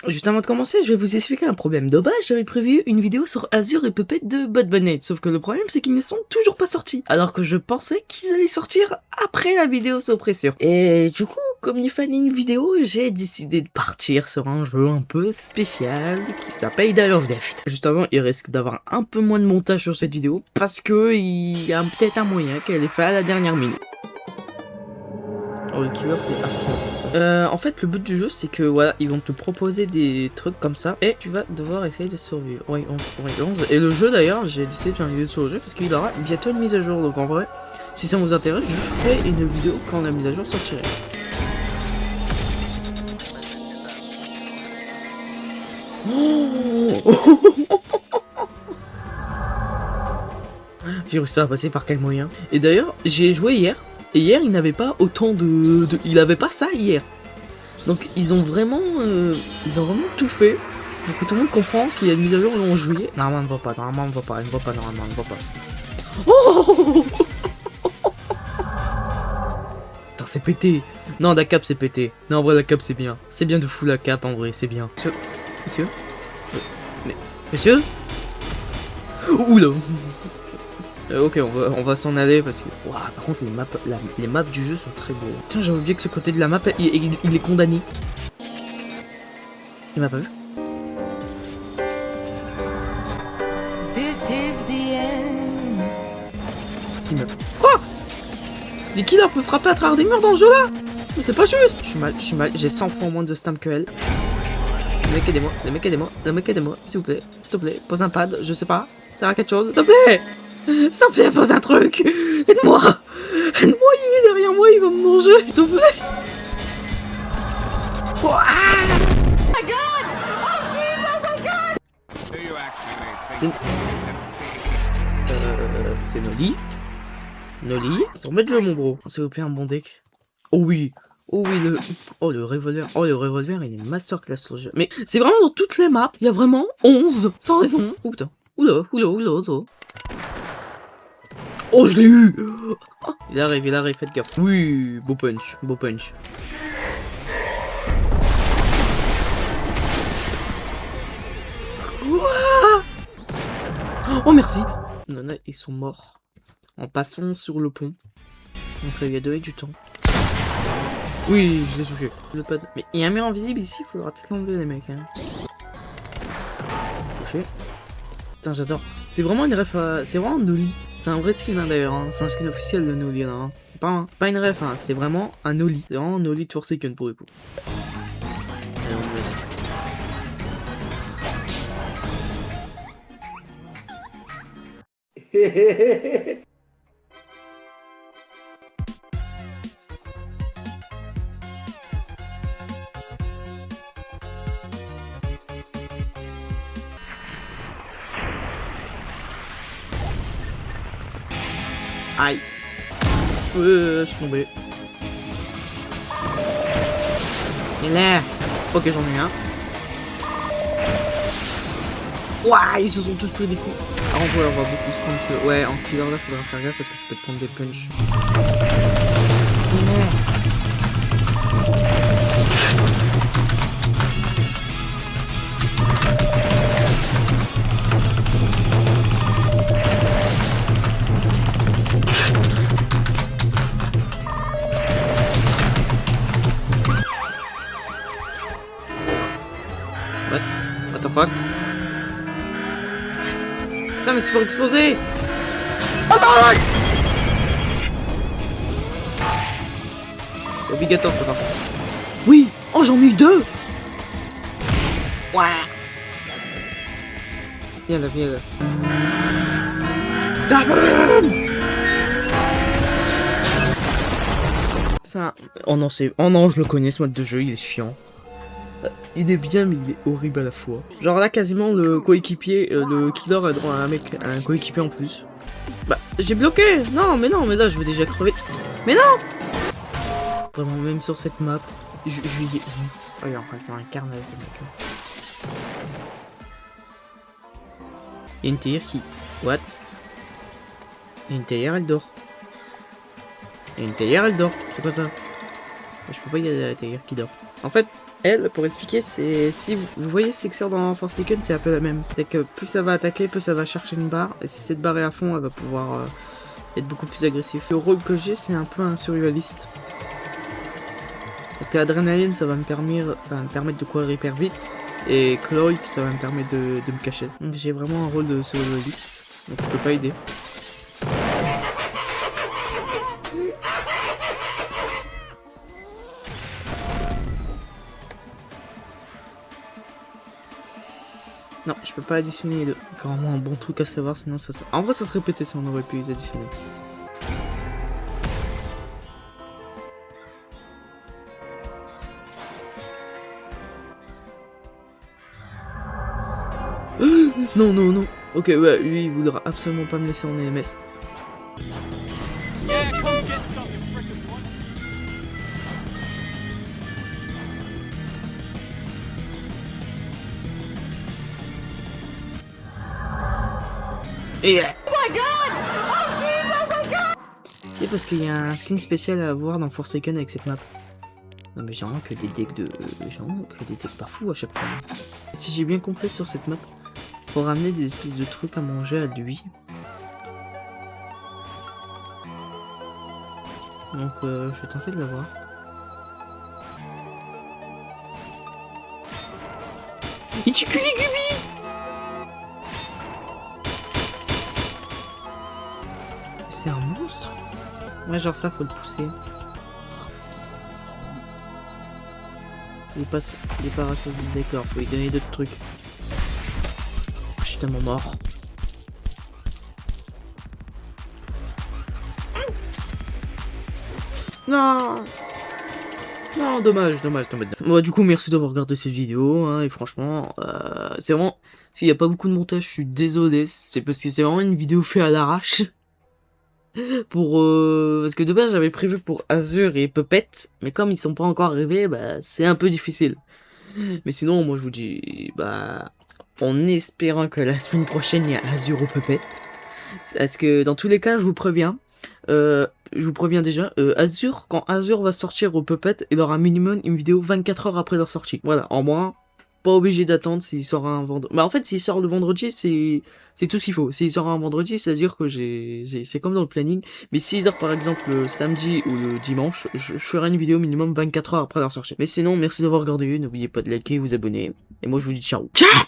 Juste avant de commencer, je vais vous expliquer un problème de base. J'avais prévu une vidéo sur Azure et Puppet de Bad Bunny. Sauf que le problème, c'est qu'ils ne sont toujours pas sortis. Alors que je pensais qu'ils allaient sortir après la vidéo sur Pressure. Et du coup, comme il fallait une vidéo, j'ai décidé de partir sur un jeu un peu spécial qui s'appelle Day of Death. Juste avant, il risque d'avoir un peu moins de montage sur cette vidéo parce que il y a peut-être un moyen qu'elle est faite à la dernière minute. Oh, le killer, c'est après. En fait, le but du jeu, c'est que voilà, ils vont te proposer des trucs comme ça et tu vas devoir essayer de survivre. Ouais, 11. Et le jeu, d'ailleurs, j'ai décidé de faire une vidéo sur le jeu parce qu'il aura bientôt une mise à jour. Donc en vrai, si ça vous intéresse, je ferai une vidéo quand la mise à jour sortira. Oh j'ai réussi à passer par quel moyen? Et d'ailleurs, j'ai joué hier. Et hier, il n'avait pas autant il avait pas ça hier. Donc ils ont vraiment tout fait pour que tout le monde comprend qu'il y a une mise à jour en juillet. Normalement, ne va pas, normalement, ne va pas, ne va pas, normalement, ne va pas. Oh putain, c'est pété. Non, la cape, c'est pété. Non, en vrai, la cape, c'est bien. C'est bien de fou la cape, en vrai, c'est bien. Monsieur Monsieur Oula. Ok, on va s'en aller parce que... Wow, par contre, les maps du jeu sont très beaux. Tiens, j'avais oublié que ce côté de la map, il est condamné. Il m'a pas vu. Quoi? Les killers peuvent frapper à travers des murs dans ce jeu-là? Mais c'est pas juste. Je suis mal, j'ai 100 fois moins de stamp que elle. Le mec aidez-moi, s'il vous plaît, pose un pad, je sais pas, ça à quelque chose, s'il te plaît, pose un truc, aide-moi, il est derrière moi, il va me manger, s'il te plaît. Oh, ah c'est Noli. Sans mettre jeu, mon bro. S'il vous plaît, un bon deck. Oh oui, le revolver. Oh, le revolver, il est masterclass sur le jeu. Mais c'est vraiment dans toutes les maps, il y a vraiment 11, sans raison. Oh putain, oula. Oh, je l'ai eu. Oh, il arrive, faites gaffe. Oui, beau punch. Ouah. Oh, merci. Non, ils sont morts. En passant sur le pont. Donc il y a donné du temps. Oui, je l'ai touché. Le pad. Mais il y a un mur invisible ici, il faudra peut-être l'enlever les mecs. Hein. Touché. Putain, j'adore. C'est vraiment une ref. C'est vraiment Noli. C'est un vrai skin hein, d'ailleurs. Hein. C'est un skin officiel de Noli là. Hein. C'est pas une ref, hein. C'est vraiment un Noli. C'est vraiment Noli de Forsaken pour le coup. Aïe. Je suis tombé. Il est là. Ok, j'en ai un. Ouah, ils se sont tous pris des coups. Alors on va beaucoup se prendre que... Ouais, en skiller là, faudra faire gaffe parce que tu peux te prendre des punchs. Il est là. What the fuck? Non mais c'est pour exploser! Oh non! C'est obligatoire ça par contre. Oui! Oh j'en ai eu deux! Ouais! Viens là. Ça... Oh non, je le connais ce mode de jeu, il est chiant. Il est bien mais il est horrible à la fois. Genre là quasiment le coéquipier, le killer a droit à un coéquipier en plus. Bah j'ai bloqué. Non mais là je vais déjà crever. Mais non. Vraiment même sur cette map, je lui dis... Oh, il est en train de faire un carnage le mec. Il y a une théière qui... What? Il y a une théière elle dort. C'est quoi ça? Je peux pas y aller à la théière qui dort. En fait, elle, pour expliquer, c'est si vous voyez Sexor dans Forsaken, c'est un peu la même. C'est que plus ça va attaquer, plus ça va chercher une barre, et si cette barre est à fond, elle va pouvoir être beaucoup plus agressif. Le rôle que j'ai, c'est un peu un survivaliste. Parce que l'adrénaline, ça va me permettre de courir hyper vite, et Chloe, ça va me permettre de me cacher. Donc j'ai vraiment un rôle de survivaliste, donc je peux pas aider. Non, je peux pas additionner les deux. C'est vraiment un bon truc à savoir, sinon ça... En vrai, ça serait pété si on aurait pu les additionner. Non, non, non. Ok, ouais, lui, il voudra absolument pas me laisser en EMS. Et... Oh my god! Oh jeez, oh my god! C'est parce qu'il y a un skin spécial à avoir dans Forsaken avec cette map. Non mais j'ai vraiment que des decks de... J'ai vraiment que des decks pas fous à chaque fois. Si j'ai bien compris sur cette map, faut ramener des espèces de trucs à manger à lui. Donc je vais tenter de l'avoir. Il tue Kuligumi! C'est un monstre? Ouais, genre ça, faut le pousser. Il est pas rassasié, d'accord, faut lui donner d'autres trucs. Je suis tellement mort. Non! Non, dommage. Bon, du coup, merci d'avoir regardé cette vidéo, hein, et franchement, c'est vraiment... S'il n'y a pas beaucoup de montage, je suis désolé, c'est parce que c'est vraiment une vidéo faite à l'arrache. Parce que de base, j'avais prévu pour Azur et Puppet, mais comme ils sont pas encore arrivés, bah, c'est un peu difficile. Mais sinon, moi, je vous dis, bah, en espérant que la semaine prochaine, il y a Azur ou Puppet. Parce que, dans tous les cas, je vous préviens déjà, Azur, quand Azur va sortir au Puppet, il aura minimum une vidéo 24 heures après leur sortie. Voilà, en moins, pas obligé d'attendre s'il sort un vendredi. Bah en fait, s'il sort le vendredi, c'est tout ce qu'il faut. S'il sort un vendredi, c'est-à-dire que c'est comme dans le planning. Mais s'il sort par exemple le samedi ou le dimanche, je ferai une vidéo minimum 24 heures après leur sortie. Mais sinon, merci d'avoir regardé, n'oubliez pas de liker, vous abonner. Et moi, je vous dis ciao. Ciao!